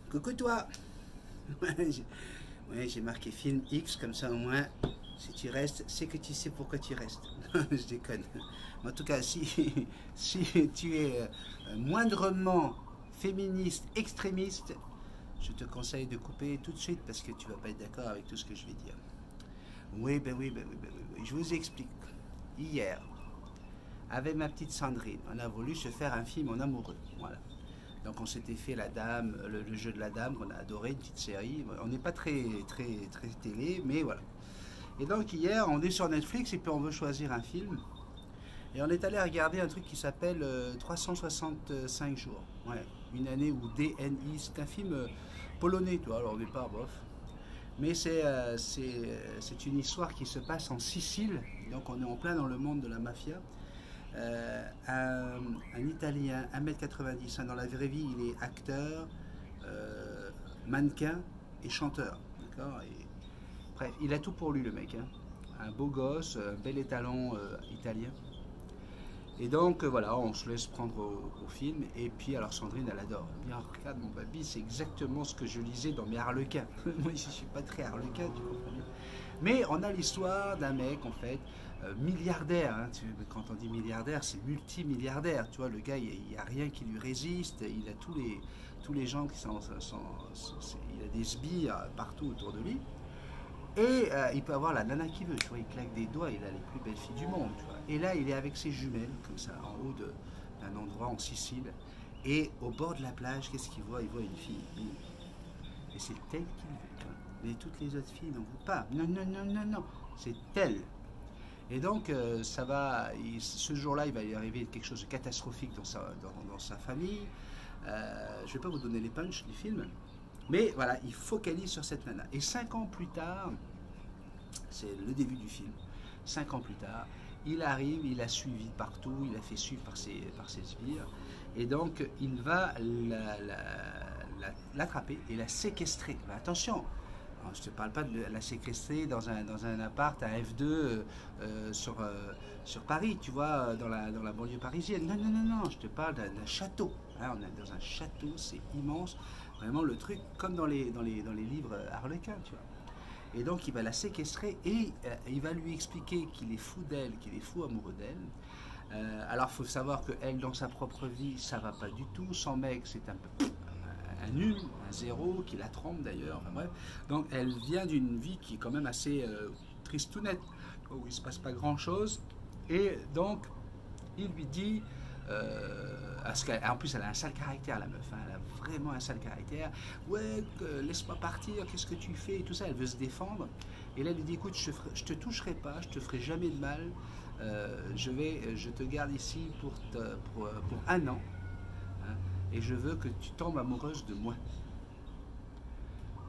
Coucou toi. Ouais, j'ai marqué film X, comme ça au moins, si tu restes, c'est que tu sais pourquoi tu restes. Je déconne. En tout cas, si, si tu es moindrement féministe, extrémiste, je te conseille de couper tout de suite parce que tu vas pas être d'accord avec tout ce que je vais dire. Oui, ben oui, ben oui, ben oui, ben oui. Je vous explique. Hier, avec ma petite Sandrine, on a voulu se faire un film en amoureux. Voilà. Donc on s'était fait la dame, le jeu de la dame qu'on a adoré, une petite série. On n'est pas très télé, mais voilà. Et donc hier, on est sur Netflix et puis on veut choisir un film. Et on est allé regarder un truc qui s'appelle 365 jours. Ouais, une année où DNI, c'est un film polonais, toi. Alors au départ, bof. Mais c'est une histoire qui se passe en Sicile. Donc on est en plein dans le monde de la mafia. Un Italien, 1,90 m, hein, dans la vraie vie, il est acteur, mannequin et chanteur. D'accord. Bref, il a tout pour lui, le mec. Hein. Un beau gosse, un bel étalon italien. Et donc voilà, on se laisse prendre au film. Et puis alors Sandrine, elle adore. Elle dit, ah, regarde mon baby, c'est exactement ce que je lisais dans mes harlequins. Moi, je suis pas très harlequin, tu comprends bien. Mais on a l'histoire d'un mec, en fait, milliardaire. Hein. Quand on dit milliardaire, c'est multimilliardaire. Tu vois, le gars, il n'y a rien qui lui résiste. Il a tous les gens qui il a des sbires partout autour de lui. Et il peut avoir la nana qu'il veut, tu vois, il claque des doigts, il a les plus belles filles du monde, tu vois. Et là, il est avec ses jumelles, comme ça, en haut d'un endroit en Sicile. Et au bord de la plage, qu'est-ce qu'il voit? Il voit une fille. Et c'est elle qu'il veut, tu vois. Mais toutes les autres filles n'en veulent pas. Non, non, non, non, non. C'est elle. Et donc, ce jour-là, il va y arriver quelque chose de catastrophique dans sa famille. Je ne vais pas vous donner les punchs du film. Mais voilà, il focalise sur cette nana. Et 5 ans plus tard, c'est le début du film, 5 ans plus tard, il arrive, il a suivi partout, il a fait suivre par ses sbires, et donc il va l'attraper et la séquestrer. Mais attention, je ne te parle pas de la séquestrer dans un appart à F2 sur Paris, tu vois, dans la banlieue parisienne. Non, non, non, non, je te parle d'un château. Hein, on est dans un château, c'est immense. Vraiment le truc comme dans les livres Harlequin, tu vois. Et donc il va la séquestrer et il va lui expliquer qu'il est fou d'elle, qu'il est fou amoureux d'elle. Alors il faut savoir qu'elle, dans sa propre vie, ça va pas du tout. Son mec, c'est un peu un nul, un zéro, qui la trompe d'ailleurs. Enfin bref. Donc elle vient d'une vie qui est quand même assez tristounette, où il se passe pas grand chose. Et donc il lui dit, en plus, elle a un sale caractère, la meuf. Hein, elle a vraiment un sale caractère. Ouais, laisse-moi partir, qu'est-ce que tu fais et tout ça. Elle veut se défendre. Et là, elle lui dit, écoute, je te toucherai pas, je te ferai jamais de mal. Je te garde ici pour un an. Hein, et je veux que tu tombes amoureuse de moi.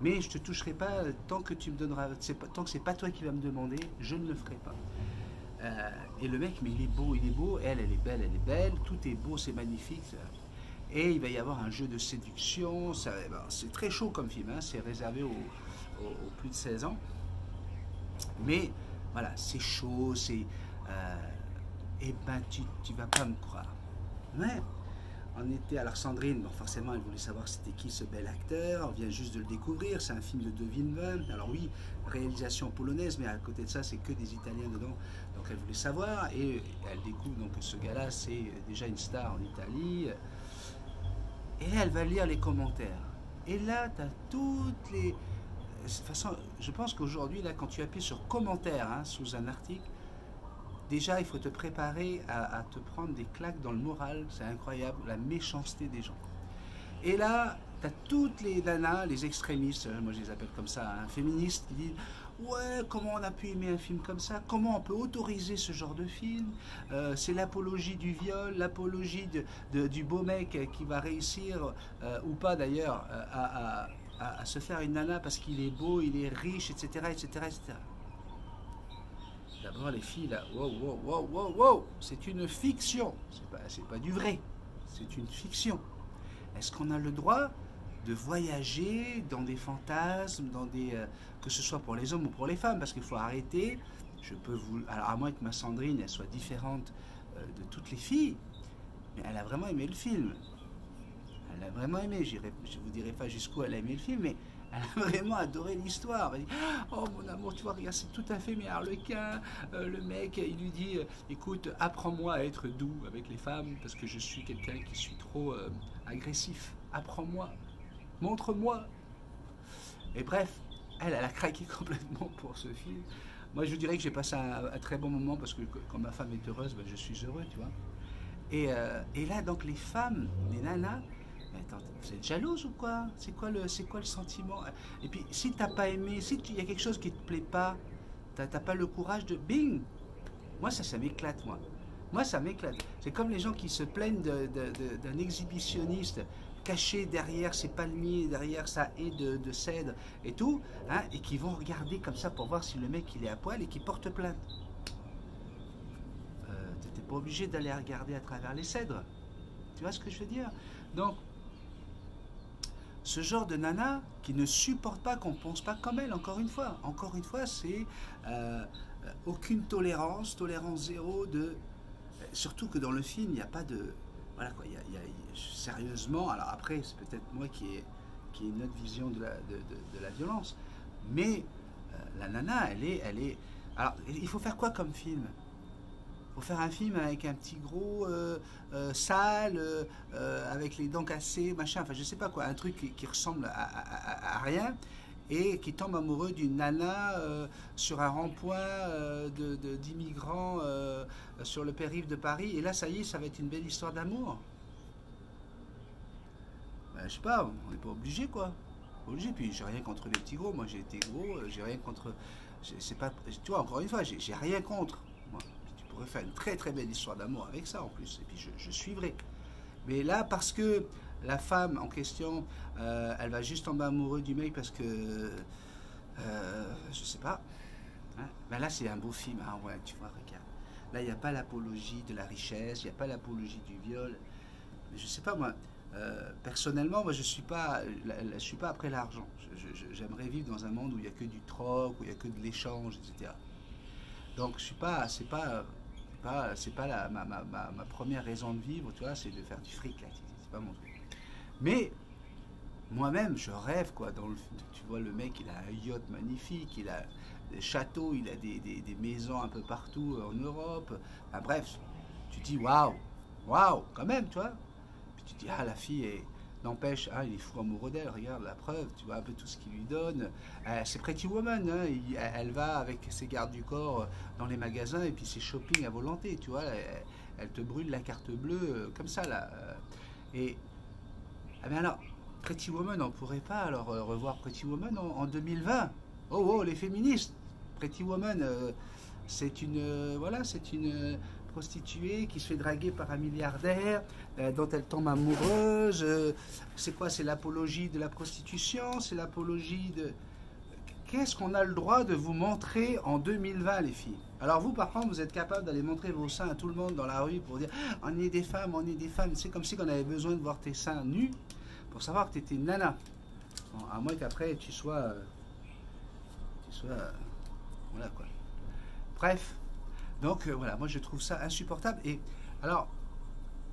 Mais je te toucherai pas tant que tu me donneras, tant que c'est pas toi qui vas me demander, je ne le ferai pas. Et le mec, mais il est beau, elle est belle, tout est beau, c'est magnifique. Et il va y avoir un jeu de séduction, c'est très chaud comme film, hein, c'est réservé aux plus de 16 ans. Mais voilà, c'est chaud, eh ben, tu vas pas me croire. Ouais. On était, alors Sandrine, bon, forcément elle voulait savoir c'était qui ce bel acteur, on vient juste de le découvrir, c'est un film de Villeneuve, alors oui, réalisation polonaise, mais à côté de ça c'est que des Italiens dedans, donc elle voulait savoir, et elle découvre donc que ce gars-là c'est déjà une star en Italie, et là elle va lire les commentaires, et là tu as toutes les... De toute façon, je pense qu'aujourd'hui, là, quand tu appuies sur commentaires hein, sous un article, déjà, il faut te préparer à te prendre des claques dans le moral. C'est incroyable, la méchanceté des gens. Et là, tu as toutes les nanas, les extrémistes, moi je les appelle comme ça, hein, féministes, qui disent ouais, comment on a pu aimer un film comme ça? Comment on peut autoriser ce genre de film? C'est l'apologie du viol, l'apologie du beau mec qui va réussir, ou pas d'ailleurs, à se faire une nana parce qu'il est beau, il est riche, etc. etc., etc. D'abord les filles là, wow, wow, wow, wow, wow, c'est une fiction, c'est pas du vrai, c'est une fiction. Est-ce qu'on a le droit de voyager dans des fantasmes, que ce soit pour les hommes ou pour les femmes, parce qu'il faut arrêter, alors à moins que ma Sandrine elle soit différente de toutes les filles, mais elle a vraiment aimé le film. Elle a vraiment aimé. Je vous dirai pas jusqu'où elle a aimé le film, mais elle a vraiment adoré l'histoire. Elle dit, oh mon amour, tu vois, regarde, c'est tout à fait mes harlequins. Le mec, il lui dit, écoute, apprends-moi à être doux avec les femmes, parce que je suis quelqu'un qui suis trop agressif. Apprends-moi, montre-moi. Et bref, elle a craqué complètement pour ce film. Moi, je vous dirais que j'ai passé un très bon moment, parce que quand ma femme est heureuse, ben, je suis heureux, tu vois. Et là, donc, les femmes, les nanas, mais attends, vous êtes jalouse ou quoi? C'est quoi le sentiment? Et puis, si t'as pas aimé, si il y a quelque chose qui te plaît pas, t'as pas le courage de bing. Moi, ça m'éclate, moi. Moi, ça m'éclate. C'est comme les gens qui se plaignent d'un exhibitionniste caché derrière ses palmiers, derrière sa haie de cèdre et tout, hein, et qui vont regarder comme ça pour voir si le mec il est à poil et qui porte plainte. T'étais pas obligé d'aller regarder à travers les cèdres. Tu vois ce que je veux dire? Donc, ce genre de nana qui ne supporte pas qu'on ne pense pas comme elle, encore une fois, c'est aucune tolérance zéro surtout que dans le film, il n'y a pas de... Voilà quoi, sérieusement, alors après, c'est peut-être moi qui ai une autre vision de la violence, mais la nana, elle est... Alors, il faut faire quoi comme film? Faut faire un film avec un petit gros sale, avec les dents cassées, machin, enfin je sais pas quoi, un truc qui ressemble à rien, et qui tombe amoureux d'une nana sur un rond-point d'immigrants sur le périph' de Paris, et là ça y est, ça va être une belle histoire d'amour. Ben, je sais pas, on n'est pas obligé quoi. Pas obligé, puis j'ai rien contre les petits gros, moi j'ai été gros, j'ai rien contre... C'est pas, tu vois, encore une fois, j'ai rien contre. Moi, tu pourrais faire une très très belle histoire d'amour avec ça en plus, et puis je suivrai. Mais là, parce que la femme en question, elle va juste tomber amoureuse du mec parce que, je sais pas, hein, ben là c'est un beau film, hein, ouais, tu vois, regarde. Là, il n'y a pas l'apologie de la richesse, il n'y a pas l'apologie du viol. Mais je sais pas, moi, personnellement, moi je suis pas après l'argent. J'aimerais vivre dans un monde où il n'y a que du troc, où il n'y a que de l'échange, etc. Donc je suis pas, c'est pas ma première raison de vivre, tu vois, c'est de faire du fric là, c'est pas mon truc. Mais moi-même, je rêve quoi. Tu vois, le mec, il a un yacht magnifique, il a des châteaux, il a des maisons un peu partout en Europe. Enfin, bref, tu dis waouh, waouh, quand même, tu vois. Puis tu dis ah la fille est n'empêche, ah, il est fou amoureux d'elle, regarde la preuve, tu vois un peu tout ce qu'il lui donne. C'est Pretty Woman, hein, elle va avec ses gardes du corps dans les magasins et puis c'est shopping à volonté, tu vois. Elle te brûle la carte bleue comme ça, là. Et, ah ben alors, Pretty Woman, on pourrait pas alors revoir Pretty Woman en 2020. Oh, oh, les féministes. Pretty Woman, c'est une prostituée qui se fait draguer par un milliardaire, dont elle tombe amoureuse. C'est quoi? C'est l'apologie de la prostitution? C'est l'apologie de... Qu'est-ce qu'on a le droit de vous montrer en 2020, les filles? Alors vous, par contre, vous êtes capable d'aller montrer vos seins à tout le monde dans la rue pour dire « On est des femmes, on est des femmes ». C'est comme si on avait besoin de voir tes seins nus pour savoir que tu étais une nana. Bon, à moins qu'après, tu sois... voilà, quoi. Bref. Donc, voilà, moi, je trouve ça insupportable. Et alors,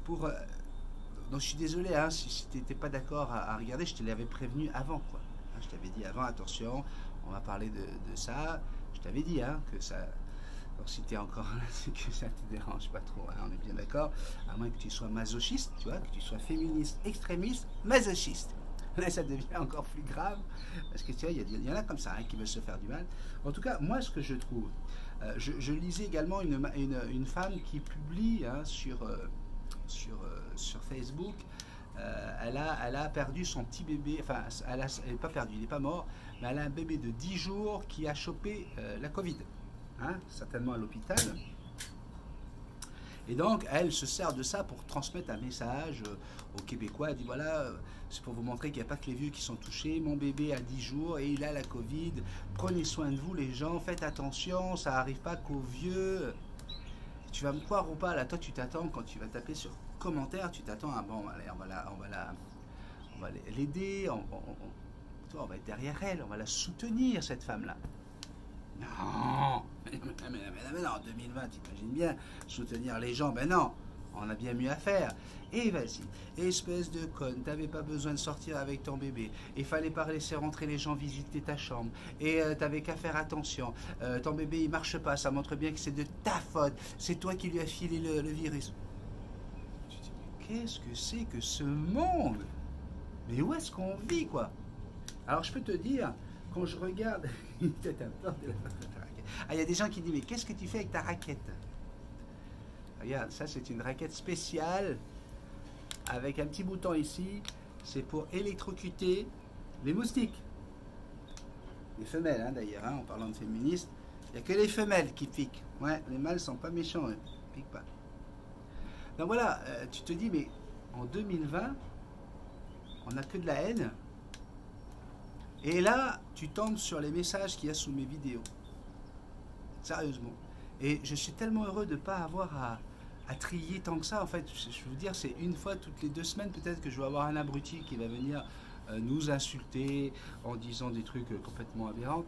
donc, je suis désolé, hein, si tu n'étais pas d'accord à regarder, je te l'avais prévenu avant, quoi. Hein, je t'avais dit avant, attention, on va parler de ça. Je t'avais dit, hein, que ça... Alors, si tu es encore là, c'est que ça te dérange pas trop, hein, on est bien d'accord. À moins que tu sois masochiste, tu vois, que tu sois féministe, extrémiste, masochiste. Là, ça devient encore plus grave, parce que tu vois, il y en a comme ça, hein, qui veulent se faire du mal. En tout cas, moi, ce que je trouve, je lisais également une femme qui publie, hein, sur Facebook, elle a perdu son petit bébé, enfin, elle n'est pas perdu, il n'est pas mort, mais elle a un bébé de 10 jours qui a chopé la Covid, hein, certainement à l'hôpital. Et donc, elle se sert de ça pour transmettre un message aux Québécois. Elle dit, voilà, c'est pour vous montrer qu'il n'y a pas que les vieux qui sont touchés. Mon bébé a 10 jours et il a la Covid. Prenez soin de vous, les gens. Faites attention, ça n'arrive pas qu'aux vieux. Tu vas me croire ou pas, là, toi, tu t'attends, quand tu vas taper sur commentaire, tu t'attends à, bon, allez, on va l'aider, on va être derrière elle, on va la soutenir, cette femme-là. Non, mais non, en 2020, t'imagines bien, soutenir les gens, ben non, On a bien mieux à faire. Et vas-y, espèce de conne, t'avais pas besoin de sortir avec ton bébé. Il fallait pas laisser rentrer les gens visiter ta chambre. Et t'avais qu'à faire attention. Ton bébé il marche pas, ça montre bien que c'est de ta faute. C'est toi qui lui as filé le virus. Tu dis, mais qu'est-ce que c'est que ce monde? Mais où est-ce qu'on vit, quoi? Alors je peux te dire, quand je regarde... Ah, il y a des gens qui disent, mais qu'est-ce que tu fais avec ta raquette? Regarde, ça c'est une raquette spéciale avec un petit bouton ici. C'est pour électrocuter les moustiques. Les femelles, hein, d'ailleurs, hein, en parlant de féministes. Il n'y a que les femelles qui piquent. Ouais, les mâles sont pas méchants, ils ne piquent pas. Donc voilà, tu te dis, mais en 2020, on n'a que de la haine. Et là, tu tombes sur les messages qu'il y a sous mes vidéos. Sérieusement. Et je suis tellement heureux de ne pas avoir à trier tant que ça. En fait, je veux vous dire, c'est une fois toutes les 2 semaines peut-être que je vais avoir un abruti qui va venir nous insulter en disant des trucs complètement aberrants.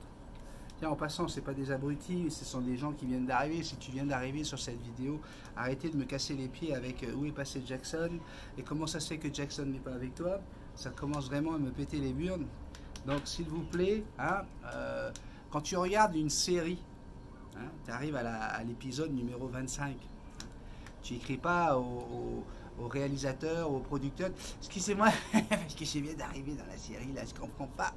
Tiens, en passant, ce n'est pas des abrutis, ce sont des gens qui viennent d'arriver. Si tu viens d'arriver sur cette vidéo, arrêtez de me casser les pieds avec où est passé Jackson et comment ça se fait que Jackson n'est pas avec toi. Ça commence vraiment à me péter les burnes. Donc, s'il vous plaît, hein, quand tu regardes une série, hein, tu arrives à l'épisode numéro 25, hein, tu n'écris pas au réalisateur, au producteur, excusez-moi, parce que je viens d'arriver dans la série, là, je ne comprends pas.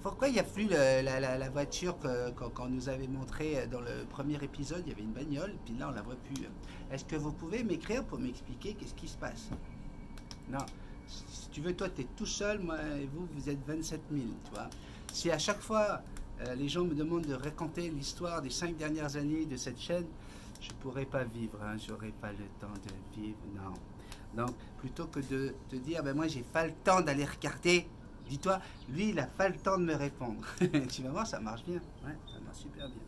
Pourquoi il n'y a plus la voiture qu'on nous avait montrée dans le premier épisode? Il y avait une bagnole, puis là, on ne la voit plus. Est-ce que vous pouvez m'écrire pour m'expliquer qu'est-ce qui se passe? Non. Si tu veux, toi, tu es tout seul, moi et vous êtes 27 000, tu vois. Si à chaque fois, les gens me demandent de raconter l'histoire des 5 dernières années de cette chaîne, je ne pourrais pas vivre, hein, je n'aurais pas le temps de vivre, non. Donc, plutôt que de te dire, ben moi, j'ai pas le temps d'aller regarder, dis-toi, lui, il n'a pas le temps de me répondre. Tu vas voir, ça marche bien, ouais, ça marche super bien.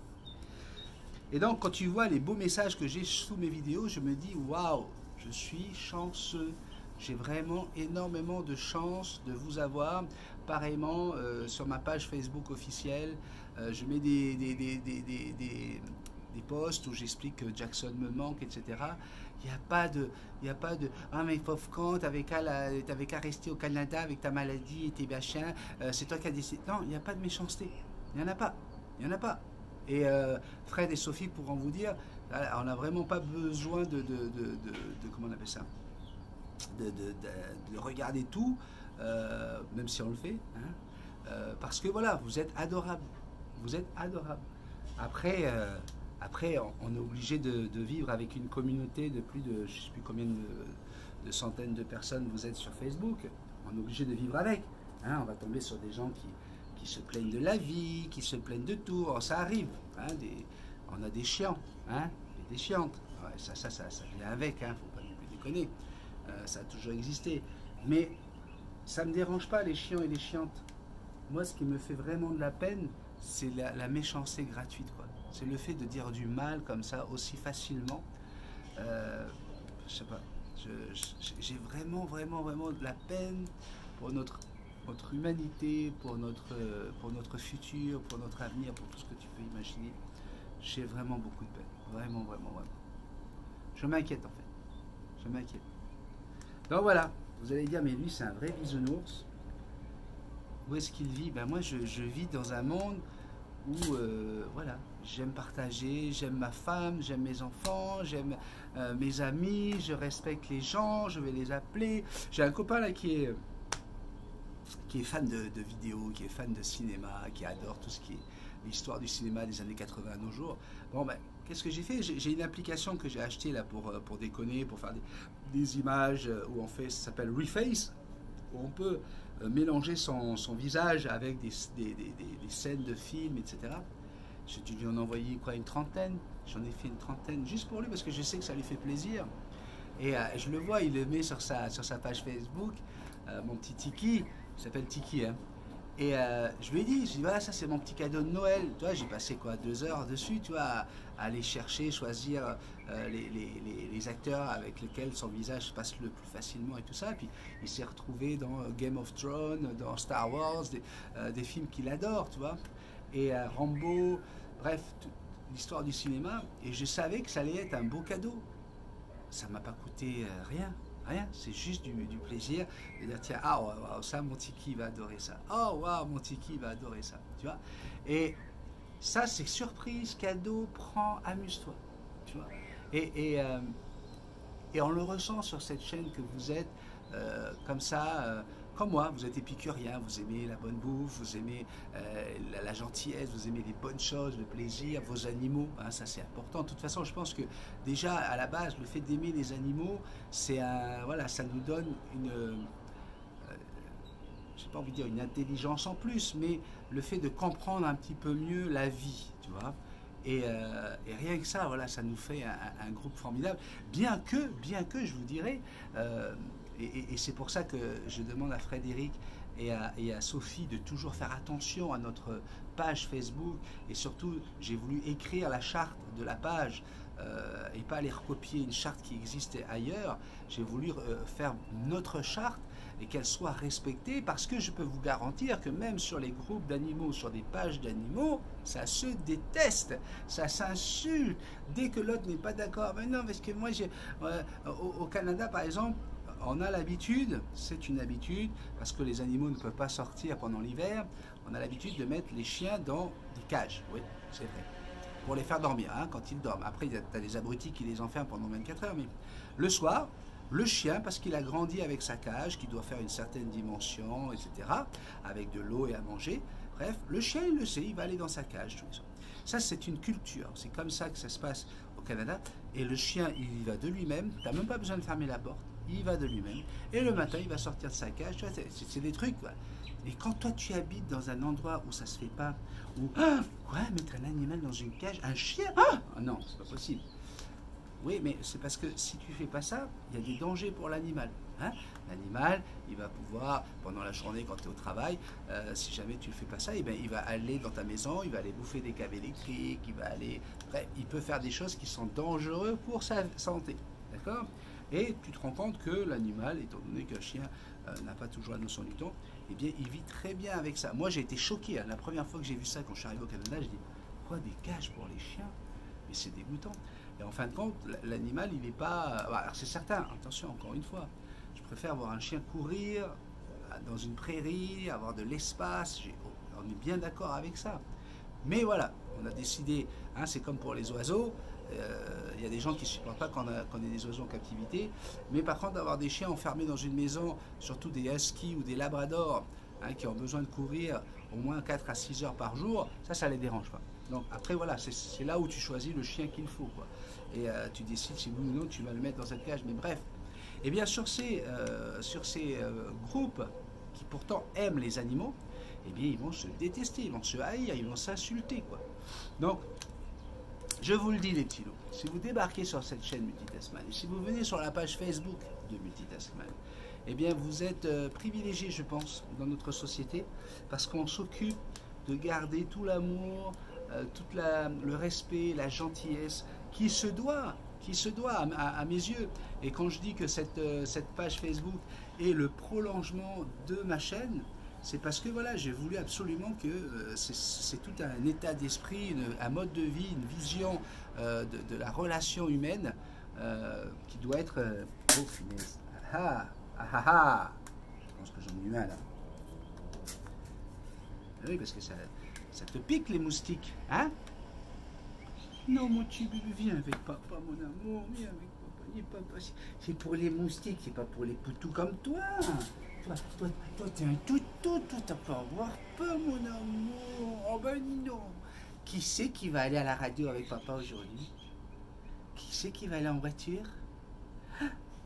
Et donc, quand tu vois les beaux messages que j'ai sous mes vidéos, je me dis, waouh, je suis chanceux. J'ai vraiment énormément de chance de vous avoir. Pareillement, sur ma page Facebook officielle, je mets des posts où j'explique que Jackson me manque, etc. Il n'y a pas de ah mais pauvre con, t'avais qu'à rester au Canada avec ta maladie et tes machins, c'est toi qui as décidé. Non, il n'y a pas de méchanceté. Il n'y en a pas. Il n'y en a pas. Et Fred et Sophie pourront vous dire, on n'a vraiment pas besoin de comment on appelle ça, de regarder tout, même si on le fait, hein, parce que voilà, vous êtes adorables. Vous êtes adorables. Après, on est obligé de vivre avec une communauté de plus de, je ne sais plus combien de centaines de personnes vous êtes sur Facebook. On est obligé de vivre avec. Hein, on va tomber sur des gens qui se plaignent de la vie, qui se plaignent de tout. Alors, ça arrive. Hein, on a des chiants, hein, et des chiantes. Ouais, ça vient avec, hein, faut pas non plus déconner. Ça a toujours existé. Mais ça ne me dérange pas, les chiants et les chiantes. Moi, ce qui me fait vraiment de la peine, c'est la méchanceté gratuite, quoi. C'est le fait de dire du mal comme ça aussi facilement. Je sais pas. J'ai vraiment de la peine pour notre humanité, pour notre futur, pour notre avenir, pour tout ce que tu peux imaginer. J'ai vraiment beaucoup de peine. Vraiment. Je m'inquiète en fait. Je m'inquiète. Donc voilà. Vous allez dire, mais lui c'est un vrai bisounours. Où est-ce qu'il vit? Ben moi je vis dans un monde où voilà, j'aime partager, j'aime ma femme, j'aime mes enfants, j'aime mes amis, je respecte les gens, je vais les appeler. J'ai un copain là qui est fan de vidéos, qui est fan de cinéma, qui adore tout ce qui est l'histoire du cinéma des années 80 à nos jours. Bon ben, qu'est-ce que j'ai fait? J'ai une application que j'ai achetée là pour déconner, pour faire des images où on fait, ça s'appelle Reface, où on peut mélanger son visage avec des scènes de films, etc. J'ai dû lui en envoyer quoi, une trentaine. J'en ai fait une trentaine juste pour lui parce que je sais que ça lui fait plaisir. Et je le vois, il le met sur sa page Facebook, mon petit Tiki, il s'appelle Tiki, hein. Et je lui ai dit, voilà, ça c'est mon petit cadeau de Noël. Tu vois, j'ai passé quoi, 2 heures dessus, tu vois, à aller chercher, choisir les acteurs avec lesquels son visage passe le plus facilement et tout ça. Et puis il s'est retrouvé dans Game of Thrones, dans Star Wars, des films qu'il adore, tu vois. Et Rambo, bref, l'histoire du cinéma. Et je savais que ça allait être un beau cadeau. ça m'a pas coûté rien. Rien, c'est juste du plaisir de dire tiens, wow, ça mon Tiki va adorer ça. Oh waouh, mon Tiki va adorer ça. Tu vois. Et ça c'est surprise, cadeau, prends, amuse-toi. Tu vois. Et on le ressent sur cette chaîne que vous êtes comme ça, comme moi, vous êtes épicurien, vous aimez la bonne bouffe, vous aimez la gentillesse, vous aimez les bonnes choses, le plaisir, vos animaux, hein, ça c'est important. De toute façon, je pense que déjà à la base, le fait d'aimer les animaux, c'est voilà, ça nous donne une, j'ai pas envie de dire une intelligence en plus, mais le fait de comprendre un petit peu mieux la vie, tu vois. Et rien que ça, voilà, ça nous fait un groupe formidable. Bien que je vous dirais, et c'est pour ça que je demande à Frédéric et à Sophie de toujours faire attention à notre page Facebook. Et surtout, j'ai voulu écrire la charte de la page et pas aller recopier une charte qui existait ailleurs. J'ai voulu faire notre charte et qu'elle soit respectée, parce que je peux vous garantir que même sur les groupes d'animaux, sur des pages d'animaux, ça se déteste, ça s'insulte. Dès que l'autre n'est pas d'accord, mais non, parce que moi, au Canada par exemple, on a l'habitude, c'est une habitude, parce que les animaux ne peuvent pas sortir pendant l'hiver, on a l'habitude de mettre les chiens dans des cages, oui, c'est vrai, pour les faire dormir, hein, quand ils dorment. Après, tu as des abrutis qui les enferment pendant 24 heures, mais le soir, le chien, parce qu'il a grandi avec sa cage, qui doit faire une certaine dimension, etc., avec de l'eau et à manger, bref, le chien, il le sait, il va aller dans sa cage tous les soirs. Ça, c'est une culture, c'est comme ça que ça se passe au Canada, et le chien, il y va de lui-même, tu n'as même pas besoin de fermer la porte, il va de lui-même, et le matin, il va sortir de sa cage, tu vois, c'est des trucs, quoi. Et quand toi, tu habites dans un endroit où ça se fait pas, où, quoi, mettre un animal dans une cage, un chien, non, c'est pas possible. Oui, mais c'est parce que si tu fais pas ça, il y a des dangers pour l'animal. Hein. L'animal, il va pouvoir, pendant la journée quand tu es au travail, si jamais tu ne fais pas ça, eh bien, il va aller dans ta maison, il va aller bouffer des câbles électriques, il va aller... Bref, il peut faire des choses qui sont dangereuses pour sa santé. D'accord? Et tu te rends compte que l'animal, étant donné qu'un chien n'a pas toujours la notion du temps, eh bien, il vit très bien avec ça. Moi, j'ai été choqué. Hein. La première fois que j'ai vu ça, quand je suis arrivé au Canada, je dis, quoi, des cages pour les chiens? Mais c'est dégoûtant. Et en fin de compte, l'animal, il n'est pas... Alors c'est certain, attention, encore une fois, je préfère voir un chien courir dans une prairie, avoir de l'espace, on est bien d'accord avec ça. Mais voilà, on a décidé, hein, c'est comme pour les oiseaux, il y a des gens qui ne supportent pas qu'on ait des oiseaux en captivité, mais par contre, d'avoir des chiens enfermés dans une maison, surtout des huskies ou des labradors, hein, qui ont besoin de courir au moins 4 à 6 heures par jour, ça ne les dérange pas. Donc après voilà, c'est là où tu choisis le chien qu'il faut, quoi. Et tu décides si oui ou non tu vas le mettre dans cette cage. Mais bref, et bien sur ces groupes qui pourtant aiment les animaux, eh bien ils vont se détester, ils vont se haïr, ils vont s'insulter, quoi. Donc je vous le dis les petits loups, si vous débarquez sur cette chaîne Multitaskman, et si vous venez sur la page Facebook de Multitaskman, eh bien vous êtes privilégiés, je pense, dans notre société, parce qu'on s'occupe de garder tout l'amour, tout le respect, la gentillesse qui se doit à mes yeux. Et quand je dis que cette page Facebook est le prolongement de ma chaîne, c'est parce que voilà, j'ai voulu absolument que c'est tout un état d'esprit, un mode de vie, une vision de la relation humaine qui doit être... oh, finesse. Je pense que j'en ai eu un là. Oui, parce que ça te pique les moustiques, hein? Non, mon petit bébé, viens avec papa, mon amour, viens avec papa. C'est pour les moustiques, c'est pas pour les poutous comme toi. Toi, t'es un toutou, toi, t'as pas avoir peur, mon amour. Oh ben non. Qui c'est qui va aller à la radio avec papa aujourd'hui? Qui c'est qui va aller en voiture?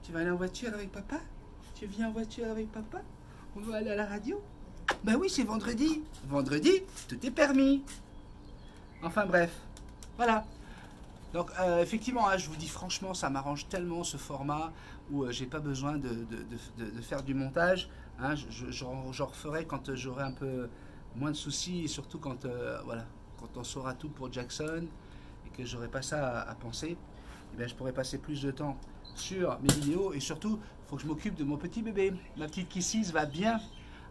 Tu vas aller en voiture avec papa? Tu viens en voiture avec papa? On va aller à la radio? Ben oui, c'est vendredi. Vendredi, tout est permis. Enfin bref, voilà. Donc effectivement, hein, je vous dis franchement, ça m'arrange tellement ce format où j'ai pas besoin de faire du montage. Hein, j'en referai quand j'aurai un peu moins de soucis et surtout quand, voilà, quand on saura tout pour Jackson et que j'aurai pas ça à penser. Eh bien, je pourrai passer plus de temps sur mes vidéos et surtout, il faut que je m'occupe de mon petit bébé. Ma petite Kissis va bien.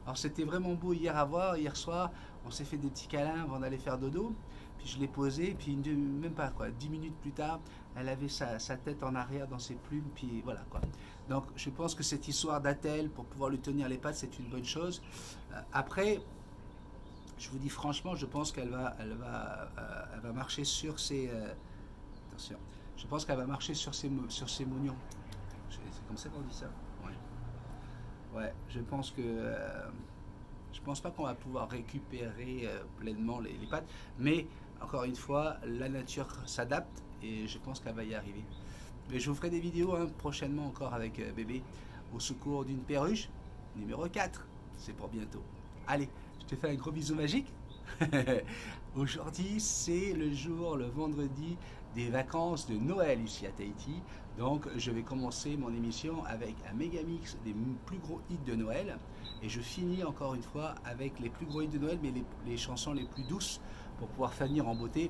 Alors c'était vraiment beau hier à voir, hier soir, on s'est fait des petits câlins avant d'aller faire dodo. Puis je l'ai posée, puis même pas quoi, 10 minutes plus tard, elle avait sa tête en arrière dans ses plumes, puis voilà quoi. Donc je pense que cette histoire d'attelle pour pouvoir lui tenir les pattes, c'est une bonne chose. Après, je vous dis franchement, je pense elle va marcher sur ses... attention, je pense qu'elle va marcher sur ses mognons. C'est comme ça qu'on dit ça. Ouais. Ouais, je pense que... je pense pas qu'on va pouvoir récupérer pleinement les pattes, mais encore une fois, la nature s'adapte et je pense qu'elle va y arriver. Mais je vous ferai des vidéos prochainement encore avec bébé au secours d'une perruche numéro 4. C'est pour bientôt. Allez, je te fais un gros bisou magique. Aujourd'hui, c'est le vendredi des vacances de Noël ici à Tahiti. Donc, je vais commencer mon émission avec un méga mix des plus gros hits de Noël. Et je finis encore une fois avec les plus gros hits de Noël, mais les chansons les plus douces pour pouvoir finir en beauté.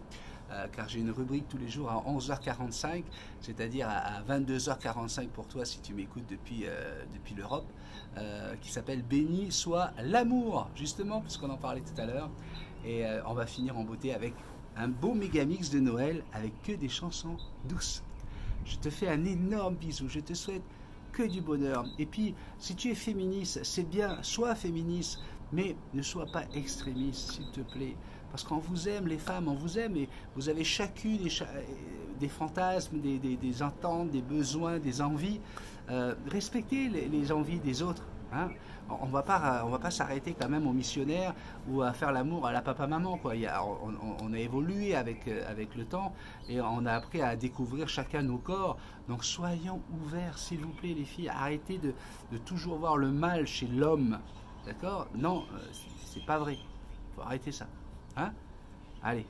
Car j'ai une rubrique tous les jours à 11h45, c'est-à-dire à 22h45 pour toi si tu m'écoutes depuis l'Europe, qui s'appelle Béni soit l'amour, justement, puisqu'on en parlait tout à l'heure. Et on va finir en beauté avec un beau méga mix de Noël avec que des chansons douces. Je te fais un énorme bisou, je te souhaite que du bonheur. Et puis, si tu es féministe, c'est bien, sois féministe, mais ne sois pas extrémiste, s'il te plaît. Parce qu'on vous aime, les femmes, on vous aime, et vous avez chacune des fantasmes, des attentes, des besoins, des envies. Respectez les envies des autres. Hein. On va pas s'arrêter quand même aux missionnaires ou à faire l'amour à la papa-maman. On a évolué avec le temps et on a appris à découvrir chacun nos corps. Donc soyons ouverts, s'il vous plaît, les filles. Arrêtez de toujours voir le mal chez l'homme. D'accord? Non, c'est pas vrai. Il faut arrêter ça. Hein? Allez,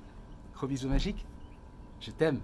gros bisous magiques. Je t'aime.